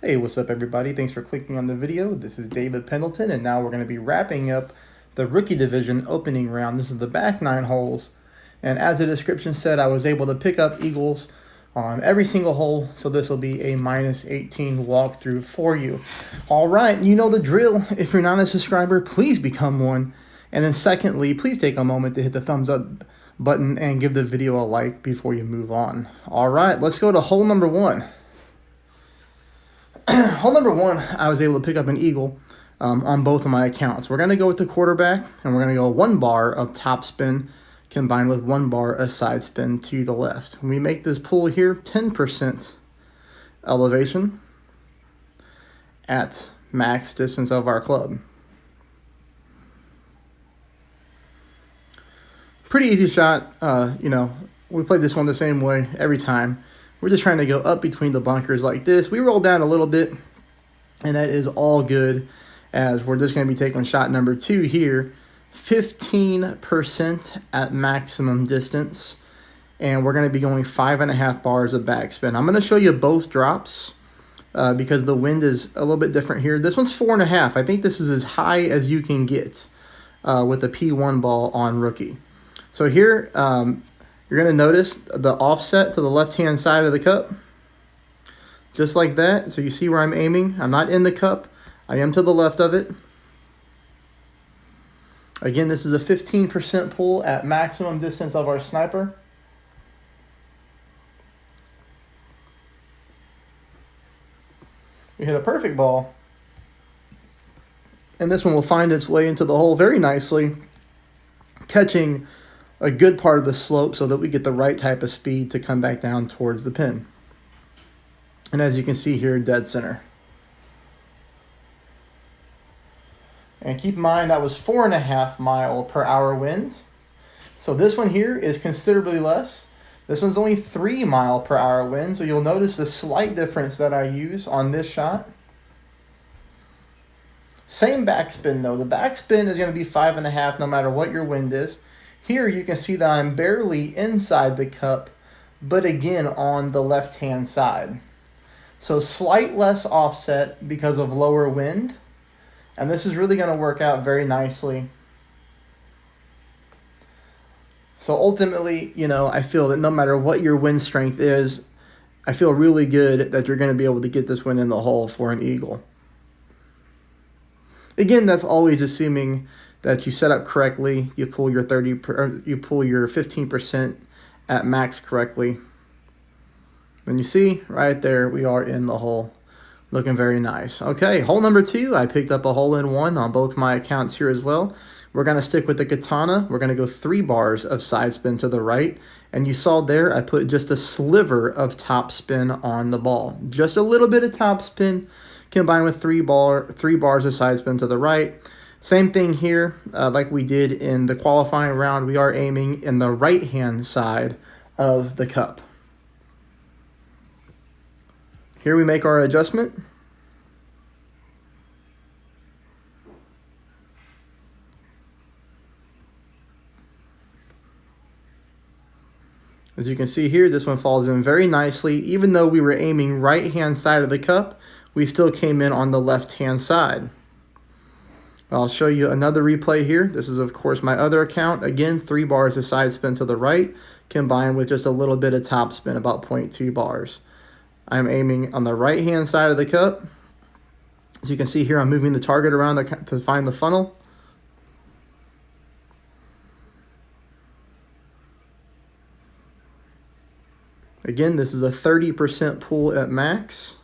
Hey, what's up everybody? Thanks for clicking on the video. This is David Pendleton, and now we're going to be wrapping up the Rookie Division opening round. This is the back 9 holes, and as the description said, I was able to pick up eagles on every single hole, so this will be a -18 walkthrough for you. All right, you know the drill. If you're not a subscriber, please become one. And then secondly, please take a moment to hit the thumbs up button and give the video a like before you move on. All right, let's go to hole number 1. Hole number 1, I was able to pick up an eagle on both of my accounts. We're going to go with the quarterback, and we're going to go 1 bar of top spin combined with 1 bar of side spin to the left. We make this pull here 10% elevation at max distance of our club. Pretty easy shot. We played this one the same way every time. We're just trying to go up between the bunkers like this. We roll down a little bit, and that is all good, as we're just going to be taking shot number 2 here, 15% at maximum distance, and we're going to be going 5.5 bars of backspin. I'm going to show you both drops because the wind is a little bit different here. This one's 4.5. I think this is as high as you can get with a P1 ball on rookie. So here, you're going to notice the offset to the left-hand side of the cup, just like that. So you see where I'm aiming. I'm not in the cup. I am to the left of it. Again, this is a 15% pull at maximum distance of our sniper. We hit a perfect ball. And this one will find its way into the hole very nicely, catching a good part of the slope so that we get the right type of speed to come back down towards the pin. And as you can see here, dead center. And keep in mind that was 4.5 mile/hour wind. So this one here is considerably less. This one's only 3 mile/hour wind. So you'll notice the slight difference that I use on this shot. Same backspin though. The backspin is going to be 5.5 no matter what your wind is. Here you can see that I'm barely inside the cup, but again on the left-hand side. So slight less offset because of lower wind. And this is really going to work out very nicely. So ultimately, I feel that no matter what your wind strength is, I feel really good that you're going to be able to get this one in the hole for an eagle. Again, that's always assuming that you set up correctly, you pull your 15% at max correctly. And you see, right there, we are in the hole. Looking very nice. Okay, hole number 2, I picked up a hole-in-one on both my accounts here as well. We're going to stick with the katana. We're going to go 3 bars of side spin to the right. And you saw there, I put just a sliver of top spin on the ball. Just a little bit of top spin combined with 3 bars of side spin to the right. Same thing here, like we did in the qualifying round. We are aiming in the right-hand side of the cup. Here we make our adjustment. As you can see here, this one falls in very nicely. Even though we were aiming right-hand side of the cup, we still came in on the left-hand side. I'll show you another replay here. This is, of course, my other account. Again, 3 bars of side spin to the right, combined with just a little bit of top spin, about 0.2 bars. I'm aiming on the right-hand side of the cup. As you can see here, I'm moving the target around to find the funnel. Again, this is a 30% pull at max.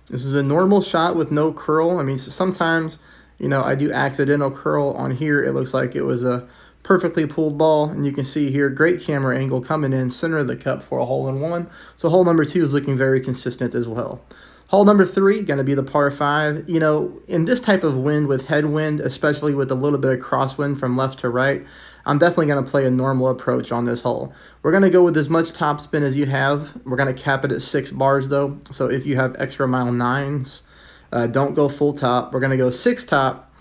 This is a normal shot with no curl. I mean, sometimes, I do accidental curl on here. It looks like it was a perfectly pulled ball. And you can see here, great camera angle coming in center of the cup for a hole-in-one. So hole number 2 is looking very consistent as well. Hole number 3, going to be the par 5. In this type of wind with headwind, especially with a little bit of crosswind from left to right, I'm definitely going to play a normal approach on this hole. We're going to go with as much top spin as you have. We're going to cap it at 6 bars though. So if you have extra mile 9s, don't go full top. We're going to go 6 top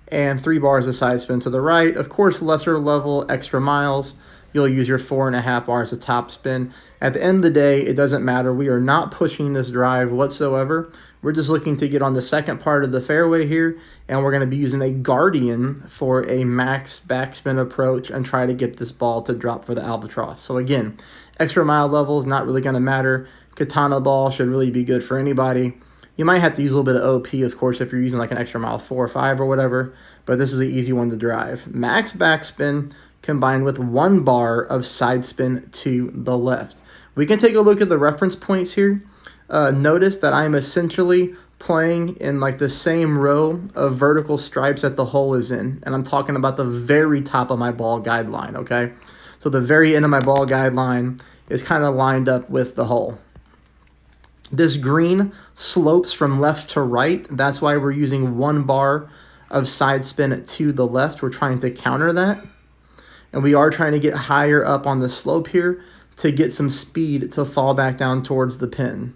and 3 bars of side spin to the right. Of course, lesser level, extra miles. you'll use your 4.5 bars of top spin. At the end of the day, it doesn't matter. We are not pushing this drive whatsoever. We're just looking to get on the second part of the fairway here, and we're going to be using a Guardian for a max backspin approach and try to get this ball to drop for the albatross. So again, extra mile level is not really going to matter. Katana ball should really be good for anybody. You might have to use a little bit of OP, of course, if you're using like an extra mile 4 or 5 or whatever, but this is an easy one to drive. Max backspin combined with 1 bar of side spin to the left. We can take a look at the reference points here. Notice that I'm essentially playing in like the same row of vertical stripes that the hole is in, and I'm talking about the very top of my ball guideline, okay? So the very end of my ball guideline is kind of lined up with the hole. This green slopes from left to right. That's why we're using 1 bar of side spin to the left. We're trying to counter that. And we are trying to get higher up on the slope here to get some speed to fall back down towards the pin.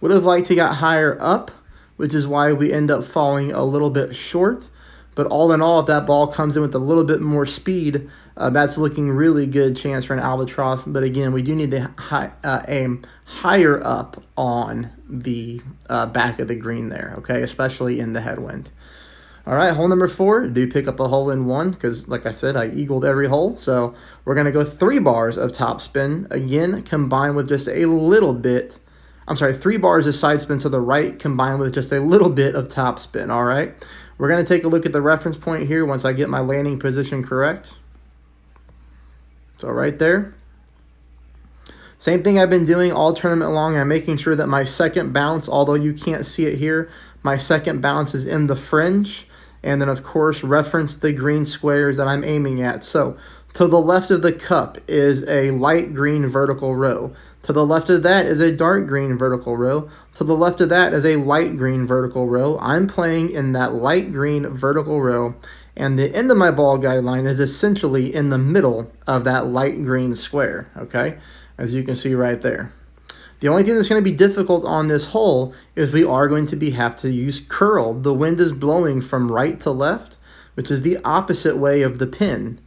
Would have liked to get higher up, which is why we end up falling a little bit short. But all in all, if that ball comes in with a little bit more speed, that's looking really good chance for an albatross. But again, we do need to aim higher up on the back of the green there, okay, especially in the headwind. All right, hole number 4, do pick up a hole in 1 because, like I said, I eagled every hole. So we're going to go 3 bars of top spin, again, combined with just a little bit. 3 bars of side spin to the right combined with just a little bit of top spin, all right? We're going to take a look at the reference point here once I get my landing position correct. So right there. Same thing I've been doing all tournament long. I'm making sure that my second bounce, although you can't see it here, my second bounce is in the fringe. And then, of course, reference the green squares that I'm aiming at. So to the left of the cup is a light green vertical row. To the left of that is a dark green vertical row. To the left of that is a light green vertical row. I'm playing in that light green vertical row, and the end of my ball guideline is essentially in the middle of that light green square, okay, as you can see right there. The only thing that's going to be difficult on this hole is we are going to have to use curl. The wind is blowing from right to left, which is the opposite way of the pin.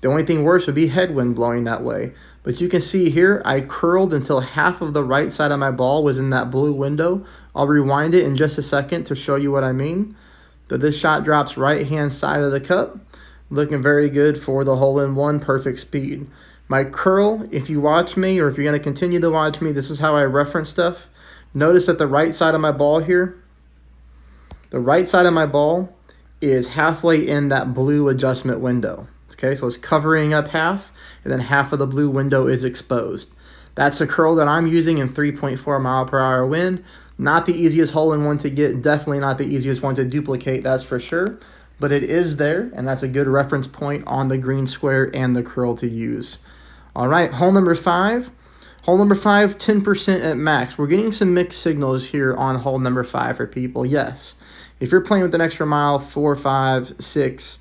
The only thing worse would be headwind blowing that way. But you can see here, I curled until half of the right side of my ball was in that blue window. I'll rewind it in just a second to show you what I mean. But this shot drops right-hand side of the cup. Looking very good for the hole-in-one, perfect speed. My curl, if you watch me, or if you're going to continue to watch me, this is how I reference stuff. Notice that the right side of my ball here, the right side of my ball is halfway in that blue adjustment window. Okay, so it's covering up half, and then half of the blue window is exposed. That's the curl that I'm using in 3.4 mile per hour wind. Not the easiest hole-in-one to get, definitely not the easiest one to duplicate, that's for sure. But it is there, and that's a good reference point on the green square and the curl to use. All right, hole number 5. Hole number 5, 10% at max. We're getting some mixed signals here on hole number 5 for people, yes. If you're playing with an extra mile, 4, 5, 6,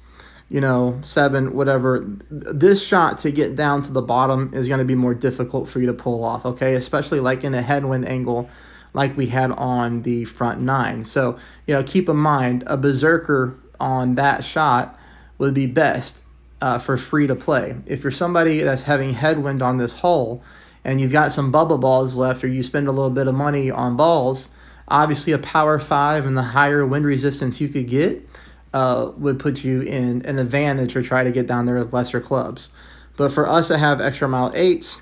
7, whatever, this shot to get down to the bottom is going to be more difficult for you to pull off, okay? Especially like in a headwind angle like we had on the front 9. So, keep in mind, a berserker on that shot would be best for free to play. If you're somebody that's having headwind on this hole and you've got some bubble balls left, or you spend a little bit of money on balls, obviously a power 5 and the higher wind resistance you could get would put you in an advantage to try to get down there with lesser clubs. But for us to have extra mile 8s,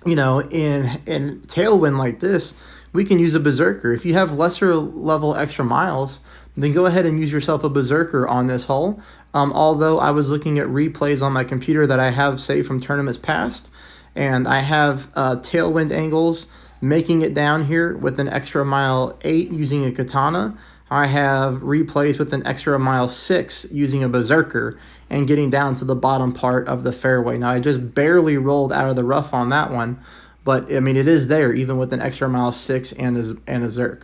in tailwind like this, we can use a berserker. If you have lesser level extra miles, then go ahead and use yourself a berserker on this hole. Although I was looking at replays on my computer that I have saved from tournaments past, and I have tailwind angles making it down here with an extra mile 8 using a katana. I have replays with an extra mile 6 using a berserker and getting down to the bottom part of the fairway. Now, I just barely rolled out of the rough on that one, but I mean, it is there even with an extra mile 6 and a zerk.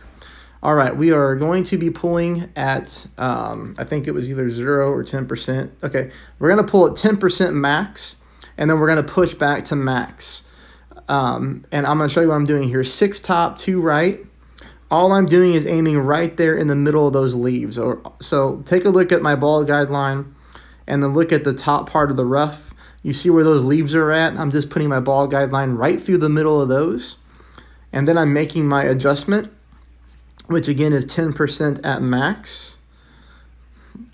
All right, we are going to be pulling at, I think it was either 0 or 10%. Okay, we're going to pull at 10% max, and then we're going to push back to max. And I'm going to show you what I'm doing here. 6 top, 2 right, all I'm doing is aiming right there in the middle of those leaves. So take a look at my ball guideline and then look at the top part of the rough. You see where those leaves are at? I'm just putting my ball guideline right through the middle of those. And then I'm making my adjustment, which again is 10% at max.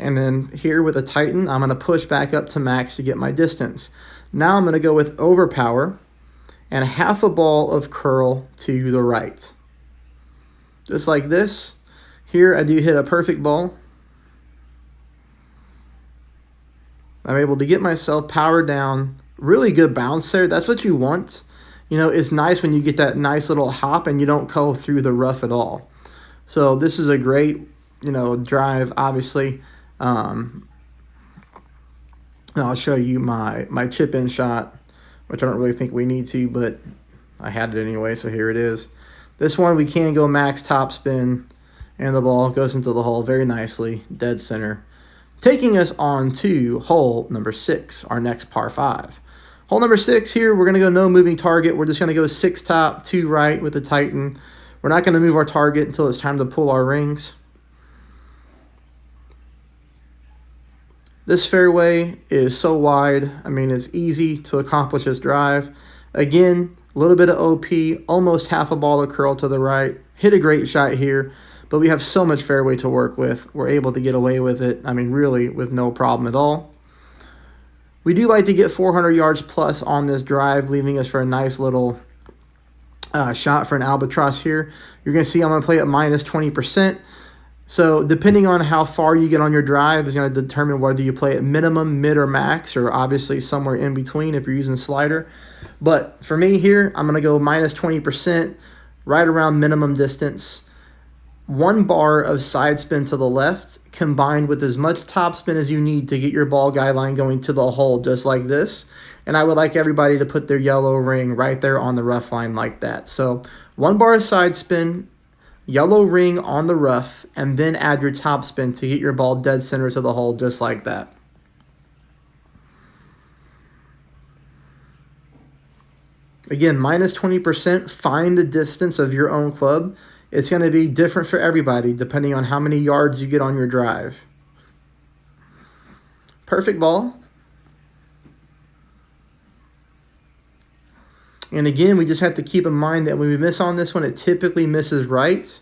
And then here with a Titan, I'm going to push back up to max to get my distance. Now I'm going to go with overpower and half a ball of curl to the right. Just like this. Here I do hit a perfect ball. I'm able to get myself powered down. Really good bounce there. That's what you want. You know, it's nice when you get that nice little hop and you don't go through the rough at all. So this is a great, you know, drive, obviously. I'll show you my chip in shot, which I don't really think we need to, but I had it anyway, so here it is. This one we can go max top spin, and the ball goes into the hole very nicely, dead center. Taking us on to hole number 6, our next par 5. Hole number 6 here, we're going to go no moving target. We're just going to go 6 top, 2 right with the Titan. We're not going to move our target until it's time to pull our rings. This fairway is so wide. I mean, it's easy to accomplish this drive. Again, a little bit of OP, almost half a ball of curl to the right. Hit a great shot here, but we have so much fairway to work with. We're able to get away with it, I mean, really with no problem at all. We do like to get 400 yards plus on this drive, leaving us for a nice little shot for an albatross here. You're going to see I'm going to play at minus 20%. So depending on how far you get on your drive is going to determine whether you play at minimum, mid, or max, or obviously somewhere in between if you're using slider. But for me here, I'm going to go minus 20%, right around minimum distance. 1 bar of side spin to the left, combined with as much top spin as you need to get your ball guideline going to the hole, just like this. And I would like everybody to put their yellow ring right there on the rough line like that. So 1 bar of side spin, yellow ring on the rough, and then add your top spin to get your ball dead center to the hole, just like that. Again, minus 20%, find the distance of your own club. It's going to be different for everybody depending on how many yards you get on your drive. Perfect ball. And again, we just have to keep in mind that when we miss on this one, it typically misses right.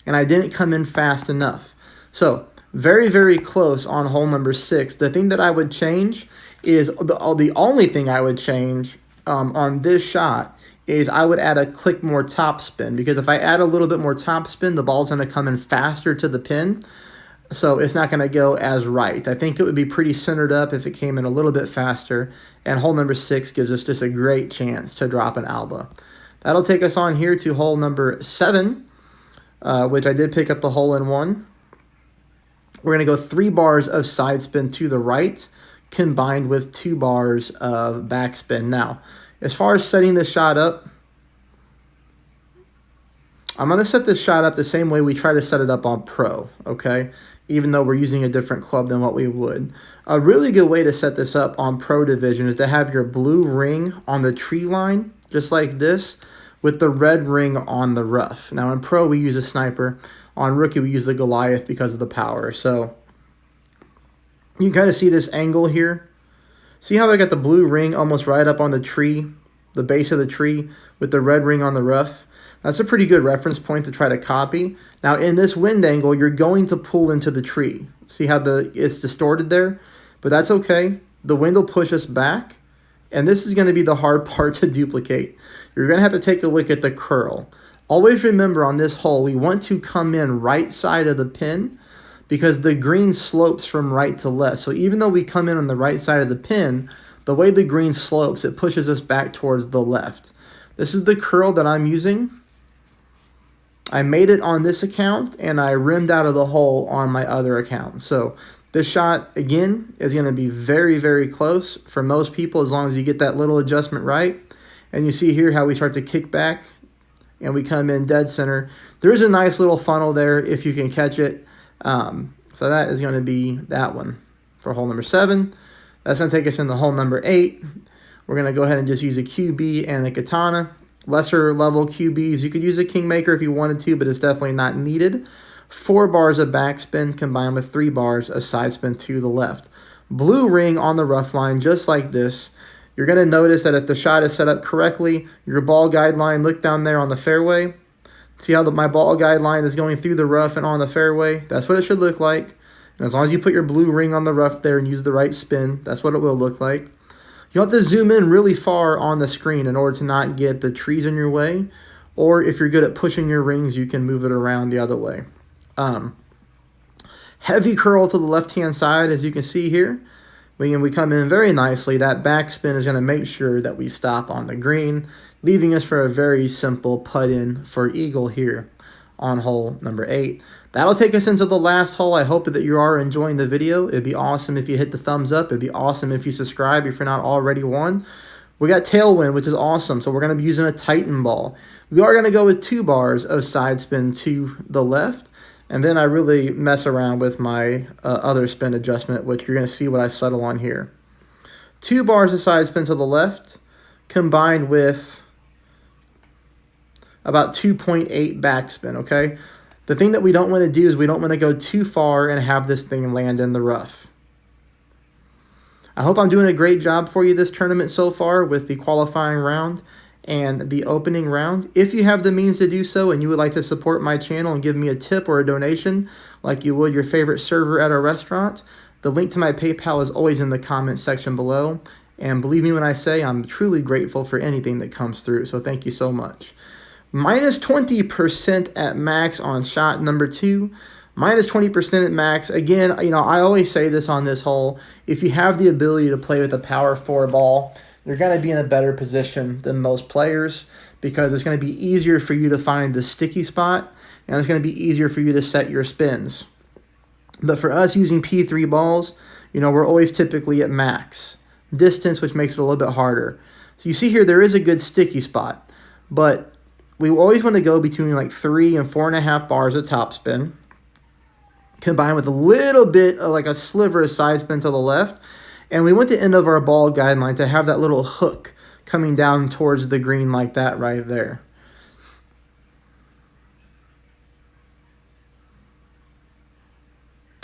And I didn't come in fast enough. So very, very close on hole number 6. The thing that I would change is, the only thing I would change on this shot is I would add a click more top spin, because if I add a little bit more top spin, the ball's going to come in faster to the pin, so it's not going to go as right. I think it would be pretty centered up if it came in a little bit faster, and hole number 6 gives us just a great chance to drop an alba. That'll take us on here to hole number 7, which I did pick up the hole-in-one. We're going to go 3 bars of side spin to the right, combined with 2 bars of backspin. Now, as far as setting this shot up, I'm going to set this shot up the same way we try to set it up on Pro, okay? Even though we're using a different club than what we would. A really good way to set this up on Pro Division is to have your blue ring on the tree line, just like this, with the red ring on the rough. Now, in Pro, we use a sniper. On Rookie, we use the Goliath because of the power. So, you can kind of see this angle here. See how I got the blue ring almost right up on the tree, the base of the tree, with the red ring on the rough? That's a pretty good reference point to try to copy. Now, in this wind angle, you're going to pull into the tree. See how it's distorted there? But that's okay. The wind will push us back, and this is going to be the hard part to duplicate. You're going to have to take a look at the curl. Always remember on this hole, we want to come in right side of the pin, because the green slopes from right to left. So even though we come in on the right side of the pin, the way the green slopes, it pushes us back towards the left. This is the curl that I'm using. I made it on this account, and I rimmed out of the hole on my other account. So this shot, again, is going to be very, very close for most people as long as you get that little adjustment right. And you see here how we start to kick back, and we come in dead center. There is a nice little funnel there if you can catch it. So that is going to be that one for hole number 7. That's going to take us into hole number 8. We're going to go ahead and just use a QB and a katana. lesser level QBs, you could use a Kingmaker if you wanted to, but it's definitely not needed. 4 bars of backspin combined with 3 bars of side spin to the left. Blue ring on the rough line, just like this. You're going to notice that if the shot is set up correctly, your ball guide line, look down there on the fairway. See how my ball guide line is going through the rough and on the fairway? That's what it should look like. And as long as you put your blue ring on the rough there and use the right spin, that's what it will look like. You have to zoom in really far on the screen in order to not get the trees in your way. Or if you're good at pushing your rings, you can move it around the other way. Heavy curl to the left-hand side, as you can see here. We come in very nicely. That backspin is going to make sure that we stop on the green, leaving us for a very simple putt-in for eagle here on hole number 8. That'll take us into the last hole. I hope that you are enjoying the video. It'd be awesome if you hit the thumbs up. It'd be awesome if you subscribe if you're not already one. We got tailwind, which is awesome, so we're going to be using a Titan ball. We are going to go with 2 bars of side spin to the left. And then I really mess around with my other spin adjustment, which you're going to see what I settle on here. 2 bars of side spin to the left, combined with about 2.8 backspin, okay? The thing that we don't want to do is we don't want to go too far and have this thing land in the rough. I hope I'm doing a great job for you this tournament so far with the qualifying round and the opening round. If you have the means to do so and you would like to support my channel and give me a tip or a donation like you would your favorite server at a restaurant, the link to my PayPal is always in the comment section below. And believe me when I say I'm truly grateful for anything that comes through, so thank you so much. Minus 20% at max on shot number 2. Minus 20% at max. Again, I always say this on this hole. If you have the ability to play with a power 4 ball, you're going to be in a better position than most players because it's going to be easier for you to find the sticky spot and it's going to be easier for you to set your spins. But for us using P3 balls, we're always typically at max distance, which makes it a little bit harder. So you see here, there is a good sticky spot, but we always want to go between like 3 and 4.5 bars of topspin, combined with a little bit of like a sliver of side spin to the left. And we want the end of our ball guideline to have that little hook coming down towards the green like that right there.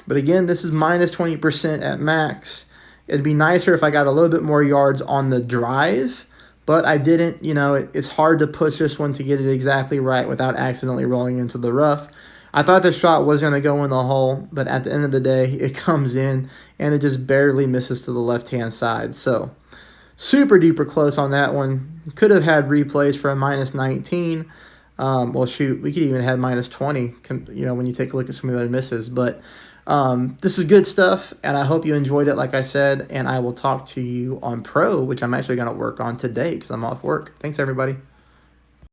But again, this is minus 20% at max. It'd be nicer if I got a little bit more yards on the drive, but I didn't. It's hard to push this one to get it exactly right without accidentally rolling into the rough. I thought the shot was going to go in the hole, but at the end of the day, it comes in, and it just barely misses to the left-hand side. So, super duper close on that one. Could have had replays for a minus 19. Well, shoot, we could even have minus 20, when you take a look at some of the other misses. But this is good stuff, and I hope you enjoyed it, like I said, and I will talk to you on Pro, which I'm actually going to work on today because I'm off work. Thanks, everybody.